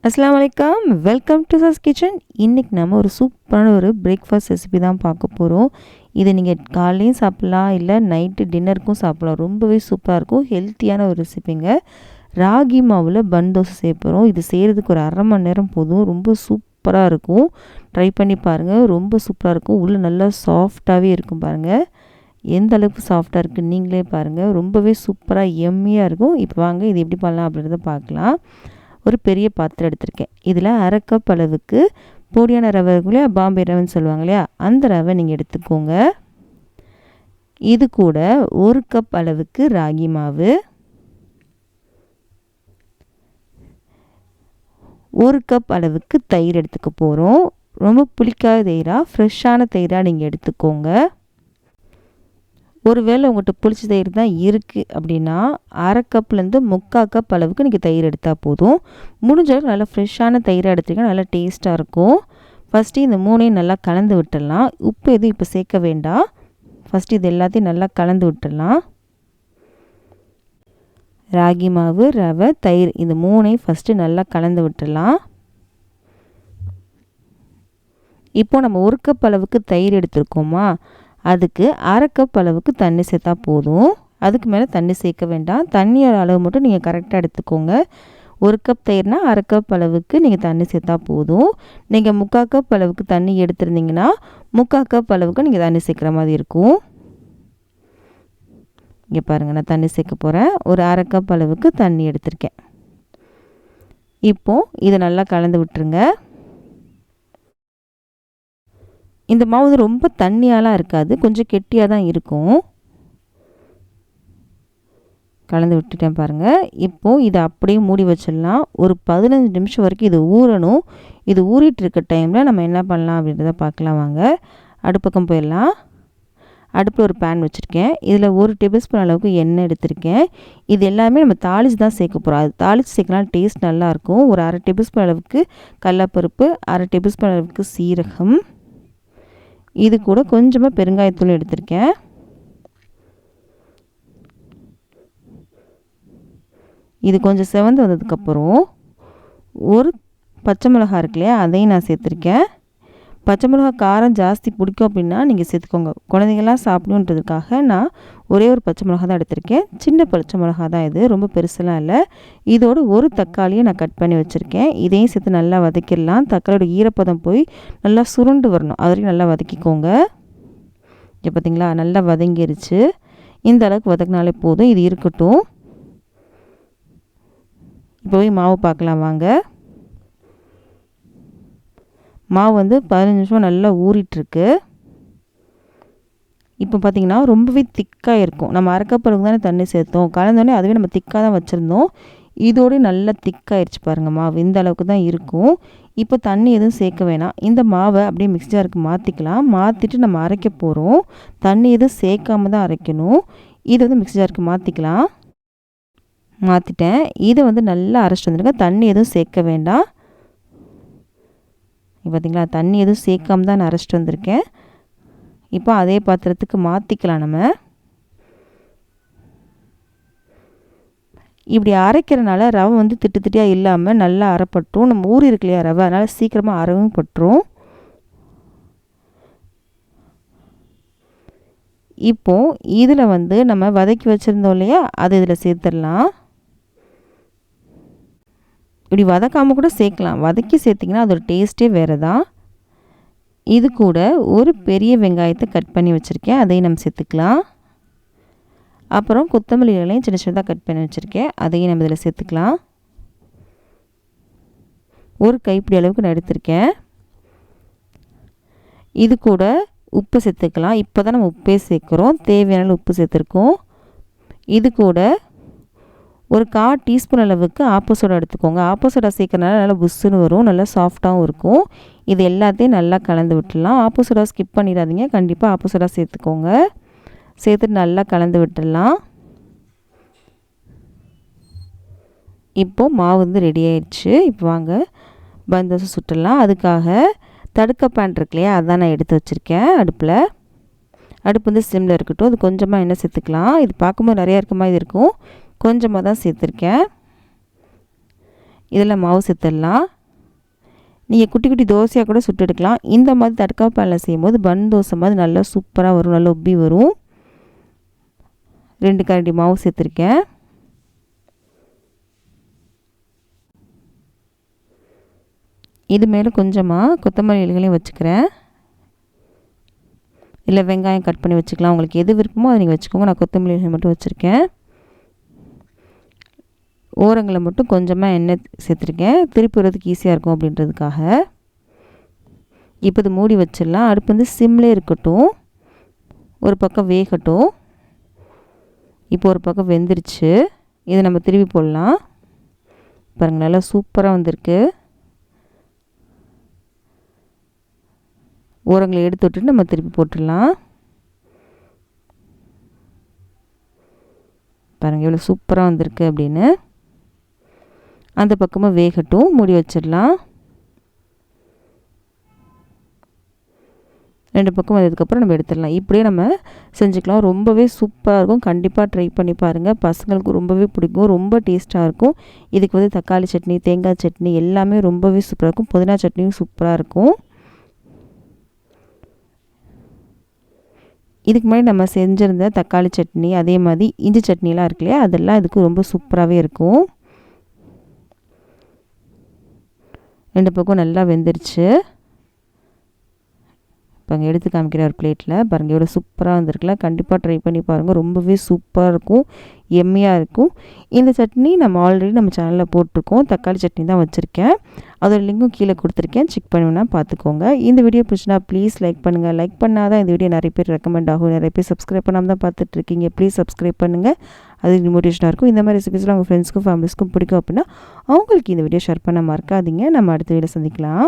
அஸ்ஸலாமு அலைக்கும். Welcome to Sas kitchen. இன்றைக்கி நம்ம ஒரு சூப்பரான ஒரு பிரேக்ஃபாஸ்ட் ரெசிபி தான் பார்க்க போகிறோம். இது நீங்கள் காலையிலையும் சாப்பிட்லாம், இல்லை நைட்டு டின்னருக்கும் சாப்பிட்லாம். ரொம்பவே சூப்பராக இருக்கும். ஹெல்த்தியான ஒரு ரெசிபிங்க. ராகி மாவில் பன் தோசை செய்ய போகிறோம். இது செய்கிறதுக்கு ஒரு அரை மணி நேரம் போதும். ரொம்ப சூப்பராக இருக்கும். ட்ரை பண்ணி பாருங்கள். ரொம்ப சூப்பராக இருக்கும். உள்ளே நல்லா சாஃப்டாகவே இருக்கும் பாருங்கள். எந்த அளவுக்கு சாஃப்டாக இருக்குது நீங்களே பாருங்கள். ரொம்பவே சூப்பராக எம்மியாக இருக்கும். இப்போ வாங்க இது எப்படி பண்ணலாம் அப்படின்றத பார்க்கலாம். ஒரு பெரிய பாத்திரம் எடுத்திருக்கேன். இதில் அரை கப் அளவுக்கு பொடியான ரவை இருக்கும் இல்லையா, பாம்பே ரவைன்னு சொல்லுவாங்க இல்லையா, அந்த ரவை நீங்கள் எடுத்துக்கோங்க. இது கூட ஒரு கப் அளவுக்கு ராகி மாவு, ஒரு கப் அளவுக்கு தயிர் எடுத்துக்க போகிறோம். ரொம்ப புளிக்காத தயிராக, ஃப்ரெஷ்ஷான தயிராக நீங்கள் எடுத்துக்கோங்க. ஒருவேளை உங்கள்கிட்ட புளிச்ச தயிர் தான் இருக்குது அப்படின்னா அரை கப்லேருந்து 3/4 கப் அளவுக்கு நீங்கள் தயிர் எடுத்தால் போதும். முடிஞ்ச அளவுக்கு நல்லா ஃப்ரெஷ்ஷான தயிராக எடுத்துக்கிட்டால் நல்லா டேஸ்ட்டாக இருக்கும். ஃபஸ்ட்டு இந்த மூணையும் நல்லா கலந்து விட்டுடலாம். உப்பு எதுவும் இப்போ சேர்க்க வேண்டாம். ஃபஸ்ட்டு இது எல்லாத்தையும் நல்லா கலந்து விட்டுடலாம். ராகி மாவு, ரவை, தயிர் இந்த மூணையும் ஃபஸ்ட்டு நல்லா கலந்து விட்டுடலாம். இப்போ நம்ம ஒரு கப் அளவுக்கு தயிர் எடுத்துருக்கோமா, அதுக்கு அரை கப் அளவுக்கு தண்ணி சேர்த்தா போதும். அதுக்கு மேலே தண்ணி சேர்க்க வேண்டாம். தண்ணியோட அளவு மட்டும் நீங்கள் கரெக்டாக எடுத்துக்கோங்க. ஒரு கப் தயிர்னா அரை கப் அளவுக்கு நீங்கள் தண்ணி சேர்த்தா போதும். நீங்கள் 3/4 கப் அளவுக்கு தண்ணி எடுத்துருந்தீங்கன்னா 3/4 கப் அளவுக்கு நீங்கள் தண்ணி சேர்க்குற மாதிரி இருக்கும். இங்கே பாருங்கள், நான் தண்ணி சேர்க்க போகிறேன். ஒரு அரை கப் அளவுக்கு தண்ணி எடுத்திருக்கேன். இப்போது இதை நல்லா கலந்து விட்டுருங்க. இந்த மாவு ரொம்ப தண்ணியாலாம் இருக்காது, கொஞ்சம் கெட்டியாக தான் இருக்கும். கலந்து விட்டுட்டேன் பாருங்கள். இப்போது இதை அப்படியே மூடி வச்சிடலாம். ஒரு 15 நிமிஷம் வரைக்கும் இது ஊறணும். இது ஊறிட்டு இருக்க டைமில் நம்ம என்ன பண்ணலாம் அப்படின்றத பார்க்கலாம் வாங்க. அடுப்பக்கம் போயிடலாம். அடுப்பில் ஒரு பேன் வச்சுருக்கேன். இதில் 1 டேபிள் ஸ்பூன் அளவுக்கு எண்ணெய் எடுத்திருக்கேன். இது எல்லாமே நம்ம தாளித்து தான் சேர்க்க போகிறோம். அது தாளித்து சேர்க்கலாம், டேஸ்ட் நல்லாயிருக்கும். ஒரு அரை டேபிள் ஸ்பூன் அளவுக்கு கடலைப்பருப்பு, அரை டேபிள் ஸ்பூன் அளவுக்கு சீரகம், இது கூட கொஞ்சமாக பெருங்காயத்தூள் எடுத்திருக்கேன். இது கொஞ்சம் செவந்து வந்ததுக்கப்புறம் ஒரு பச்சை மிளகாய் இருக்கு இல்லையா, அதையும் நான் சேர்த்துருக்கேன். பச்சை மிளகாய் காரம் ஜாஸ்தி பிடிக்கும் அப்படின்னா நீங்கள் சேர்த்துக்கோங்க. குழந்தைங்கள்லாம் சாப்பிடணுன்றதுக்காக நான் ஒரே ஒரு பச்சை மிளகாய் தான் எடுத்திருக்கேன். சின்ன பச்சை மிளகாய் தான் இது, ரொம்ப பெருசெல்லாம் இல்லை. இதோடு ஒரு தக்காளியை நான் கட் பண்ணி வச்சுருக்கேன். இதையும் சேர்த்து நல்லா வதக்கிடலாம். தக்காளியோட ஈரப்பதம் போய் நல்லா சுருண்டு வரணும், அது வரைக்கும் நல்லா வதக்கிக்கோங்க. இப்போ பார்த்திங்களா, நல்லா வதங்கிருச்சு. இந்த அளவுக்கு வதக்கினாலே போதும். இது இருக்கட்டும். இப்போ போய் மாவு பார்க்கலாம் வாங்க. மாவு 15 நிமிஷம் நல்லா ஊறிட்டுருக்கு. இப்போ பார்த்திங்கன்னா ரொம்பவே திக்காக இருக்கும். நம்ம அரை கப் அளவுக்கு தானே தண்ணி சேர்த்தோம். கலந்தோடனே அதுவே நம்ம திக்காக தான் வச்சுருந்தோம். இதோடு நல்லா திக்காகிடுச்சு பாருங்கள் மாவு. இந்த அளவுக்கு தான் இருக்கும். இப்போ தண்ணி எதுவும் சேர்க்க வேணாம். இந்த மாவை அப்படியே மிக்ஸி ஜாருக்கு மாற்றிக்கலாம். மாற்றிட்டு நம்ம அரைக்க போகிறோம். தண்ணி எதுவும் சேர்க்காம தான் அரைக்கணும். இதை மிக்ஸி ஜாருக்கு மாற்றிக்கலாம். மாற்றிட்டேன். இதை நல்லா அரைச்சிட்டு வந்துடுங்க. தண்ணி எதுவும் சேர்க்க வேண்டாம். பார்த்திங்களா, தண்ணி எதுவும் சேர்க்காம தான் நான் அரைச்சிட்டு வந்திருக்கேன். இப்போ அதே பாத்திரத்துக்கு மாற்றிக்கலாம். நம்ம இப்படி அரைக்கிறனால ரவை திட்டு திட்டியாக இல்லாமல் நல்லா அரைப்பட்டுரும். நம்ம ஊறி இருக்கு இல்லையா ரவை, அதனால் சீக்கிரமாக அரைவும் பட்டுரும். இப்போது இதில் நம்ம வதக்கி வச்சுருந்தோம் இல்லையா, அது இதில் சேர்த்துடலாம். இப்படி வதக்காமல் கூட சேர்க்கலாம். வதக்கி சேர்த்திங்கன்னா அதோட டேஸ்ட்டே வேறு தான். இது கூட ஒரு பெரிய வெங்காயத்தை கட் பண்ணி வச்சுருக்கேன், அதையும் நம்ம சேர்த்துக்கலாம். அப்புறம் கொத்தமல்லி இலையும் சின்ன சின்னதாக கட் பண்ணி வச்சுருக்கேன், அதையும் நம்ம இதில் சேர்த்துக்கலாம். ஒரு கைப்பிடி அளவுக்கு நான் எடுத்திருக்கேன். இது கூட உப்பு சேர்த்துக்கலாம். இப்போ தான் நம்ம உப்பே சேர்க்குறோம், தேவையான உப்பு சேர்த்துருக்கோம். இது கூட ஒரு 1/4 டீஸ்பூன் அளவுக்கு ஆப்ப சோடா எடுத்துக்கோங்க. ஆப்ப சோடா சேர்க்கறனால நல்லா புஷ்ஷுன்னு வரும், நல்லா சாஃப்டாகவும் இருக்கும். இது எல்லாத்தையும் நல்லா கலந்து விட்டுடலாம். ஆப்ப சோடா ஸ்கிப் பண்ணிடாதீங்க, கண்டிப்பாக ஆப்ப சோடா சேர்த்துக்கோங்க. சேர்த்துட்டு நல்லா கலந்து விட்டுடலாம். இப்போது மாவு ரெடி ஆயிடுச்சு. இப்போ வாங்க பன் தோசை சுட்டுடலாம். அதுக்காக தடுக்க பேன் இருக்கு இல்லையா, அதான் நான் எடுத்து வச்சுருக்கேன். அடுப்பு சிம்மில் இருக்கட்டும். அது கொஞ்சமாக எண்ணெய் சேர்த்துக்கலாம். இது பார்க்கும்போது நிறையா இருக்க மாதிரி இருக்கும், கொஞ்சமாக தான் சேர்த்துருக்கேன். இதில் மாவு சேர்த்துடலாம். நீங்கள் குட்டி குட்டி தோசையாக கூட சுட்டு எடுக்கலாம். இந்த மாதிரி தட்கா பேனில் செய்யும்போது பன் தோசை மாதிரி நல்லா சூப்பராக வரும், நல்லா உப்பி வரும். 2 கரண்டி மாவு சேர்த்துருக்கேன். இது மேலே கொஞ்சமாக கொத்தமல்லி இலைகளையும் வச்சுக்கிறேன். இல்லை வெங்காயம் கட் பண்ணி வச்சுக்கலாம், உங்களுக்கு எது விருப்பமோ அதை நீங்கள் வச்சுக்கோங்க. நான் கொத்தமல்லி இலை மட்டும் வச்சுருக்கேன். ஓரங்களை மட்டும் கொஞ்சமாக எண்ணெய் சேர்த்துருக்கேன், திருப்பி விடுறதுக்கு ஈஸியாக இருக்கும் அப்படின்றதுக்காக. இப்போ இது மூடி வச்சிடலாம். அடுப்பு வந்து சிம்லேயே இருக்கட்டும், ஒரு பக்கம் வேகட்டும். இப்போ ஒரு பக்கம் வெந்துருச்சு, இதை நம்ம திருப்பி போடலாம். பாருங்கள் நல்லா சூப்பராக வந்திருக்கு. ஓரங்களை எடுத்து விட்டுட்டு நம்ம திருப்பி போட்டுடலாம். பாருங்கள் எவ்வளோ சூப்பராக வந்திருக்கு அப்படின்னு. அந்த பக்கமாக வேகட்டும், மூடி வச்சிடலாம். 2 பக்கம் வந்ததுக்கப்புறம் நம்ம எடுத்துடலாம். இப்படியே நம்ம செஞ்சுக்கலாம். ரொம்பவே சூப்பராக இருக்கும். கண்டிப்பாக ட்ரை பண்ணி பாருங்கள், பசங்களுக்கு ரொம்பவே பிடிக்கும், ரொம்ப டேஸ்ட்டாக இருக்கும். இதுக்கு வந்து தக்காளி சட்னி, தேங்காய் சட்னி எல்லாமே ரொம்பவே சூப்பராக இருக்கும். புதினா சட்னியும் சூப்பராக இருக்கும். இதுக்கு முன்னாடி நம்ம செஞ்சுருந்த தக்காளி சட்னி, அதே மாதிரி இஞ்சி சட்னிலாம் இருக்கு இல்லையா, அதெல்லாம் இதுக்கு ரொம்ப சூப்பராகவே இருக்கும். 2 பக்கம் நல்லா வெந்துருச்சு. இப்போ அங்கே எடுத்து காமிக்கிற ஒரு பிளேட்டில் பாருங்கள் எவ்வளோ சூப்பராக வந்திருக்குல்ல. கண்டிப்பாக ட்ரை பண்ணி பாருங்கள், ரொம்பவே சூப்பராக இருக்கும், எம்மியாக இருக்கும். இந்த சட்னி நம்ம ஆல்ரெடி நம்ம சேனலில் போட்டிருக்கோம். தக்காளி சட்னி தான் வச்சுருக்கேன், அதோட லிங்க்கும் கீழே கொடுத்துருக்கேன், செக் பண்ணுவேன்னா பார்த்துக்கோங்க. இந்த வீடியோ பிடிச்சினா ப்ளீஸ் லைக் பண்ணுங்கள். லைக் பண்ணால் தான் இந்த வீடியோ நிறைய பேர் ரெக்கமெண்ட் ஆகும். நிறைய பேர் சப்ஸ்கிரைப் பண்ணாமல் தான் பார்த்துட்ருக்கீங்க, ப்ளீஸ் சப்ஸ்கிரைப் பண்ணுங்கள், அதுக்கு மோட்டிவேஷனாக இருக்கும். இந்த மாதிரி ரெசிபிஸ்லாம் உங்கள் ஃப்ரெண்ட்ஸ்க்கும் ஃபேமிலிஸ்க்கும் பிடிக்கும் அப்படின்னா அவங்களுக்கு இந்த வீடியோ ஷேர் பண்ண மறக்காதீங்க. நம்ம அடுத்த வீடியோ சந்திக்கலாம்.